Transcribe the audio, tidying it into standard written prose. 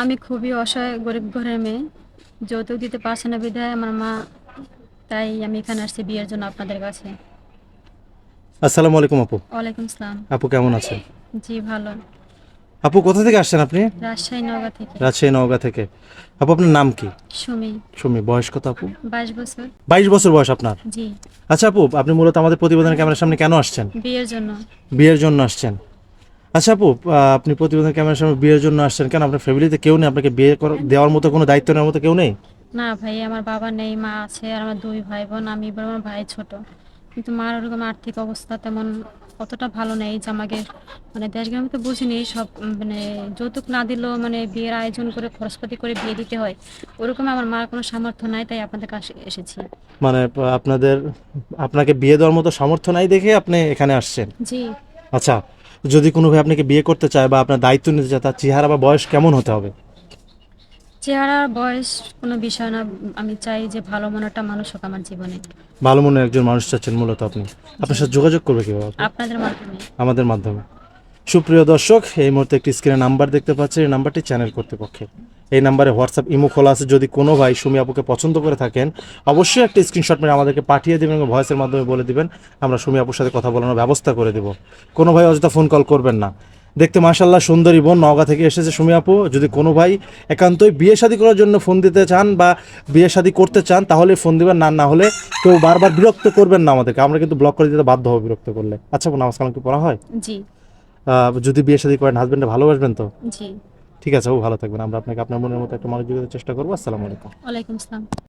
আমি খুবই অসহায় গরিব ঘরের মেয়ে। যৌতুক দিতে পারছে না বিধায় আমার মা, তাই আমি এখানে আসছি বিয়ের জন্য আপনাদের কাছে। আসসালামু আলাইকুম আপু। ওয়ালাইকুম আসসালাম। আপু কেমন আছেন? জি ভালো। আপু কোথা থেকে আসছেন আপনি? রাজশাহী নওগাঁ থেকে। রাজশাহী নওগাঁ থেকে। আপু আপনার নাম কি? সুমি। সুমি। বয়স কত আপু? 22 বছর। 22 বছর বয়স আপনার। জি। আচ্ছা আপু, আপনি মূলত আমাদের প্রতিবেদনের ক্যামেরার সামনে কেন আসছেন? বিয়ের জন্য। বিয়ের জন্য আসছেন। আচ্ছা আপু, আপনি প্রতিবেদনের ক্যামেরার সামনে বিয়ের জন্য আসছেন কেন? আপনার ফ্যামিলিতে কেউ নেই? আপনাকে দেওয়ার মতো কোনো দায়িত্ব নেওয়ার মতো কেউ নেই? না ভাই, আমার বাবা নেই, মা আছে, আর আমার 2 ভাই বোন, আমি বড়, আমার ভাই ছোট। কিন্তু মার ওরকম আর্থিক অবস্থা তেমন অতটা ভালো নেই যে আমাকে, মানে দেশ গ্রামে তো বুঝিনি সব, মানে যৌতুক না দিলেও মানে বিয়ের আয়োজন করে খরচপাতি করে বিয়ে দিতে হয়। ওরকম আমার মার কোনো সামর্থ্য নাই, তাই আপনাদের কাছে এসেছি। মানে আপনাকে বিয়ে দেওয়ার মতো সামর্থ্য নাই দেখে আপনি এখানে আসছেন। জি। আচ্ছা, যদি কোনো ভাই আপনাকে বিয়ে করতে চায় বা আপনার দায়িত্ব নিতে চায়, তার চেহারা বা বয়স কেমন হতে হবে? চেহারা বয়স কোনো বিষয় না, আমি চাই যে ভালো মনের একটা মানুষ হোক আমার জীবনে। ভালো মনের একজন মানুষ চাচ্ছেন মূলত আপনি। জি। আপনার সাথে যোগাযোগ করবে কিভাবে আপু? আপনাদের মাধ্যমে। আমাদের মাধ্যমে। সুপ্রিয় দর্শক, এই মুহূর্তে একটি স্ক্রিনে নাম্বার দেখতে পাচ্ছেন, এই নাম্বারটি চ্যানেল কর্তৃপক্ষের। এই নাম্বারে হোয়াটসঅ্যাপ ইমো খোলা আছে। যদি কোনো ভাই সুমি আপুকে পছন্দ করে থাকেন, অবশ্যই একটা স্ক্রিনশট মেরে আমাদেরকে পাঠিয়ে দেবেন এবং ভয়েসের মাধ্যমে বলে দিবেন, আমরা সুমি আপুর সাথে কথা বলানোর ব্যবস্থা করে দেব। কোনো ভাই অযথা ফোন কল করবেন না। দেখতে মাশাল্লাহ সুন্দরী বোন, নওগাঁ থেকে এসেছে সুমি আপু। যদি কোনো ভাই একান্তই বিয়ে শাদী করার জন্য ফোন দিতে চান বা বিয়ে শাদী করতে চান, তাহলে ফোন দিবেন, না হলে কেউ বারবার বিরক্ত করবেন না আমাদেরকে, আমরা কিন্তু ব্লক করে দিতে বাধ্য হবো বিরক্ত করলে। আচ্ছা বোন, নামাজ কালাম কি পড়া হয়? জি। যদি বিয়ে শাদী করেন, হাজবেন্ডে ভালোবাসবেন তো? জি। ঠিক আছে, ও ভালো থাকবেন। আমরা আপনাকে আপনার মনের মতো একটা মানুষ যোগাযোগের চেষ্টা করবো। আসসালামু আলাইকুম। ওয়ালাইকুম আসসালাম।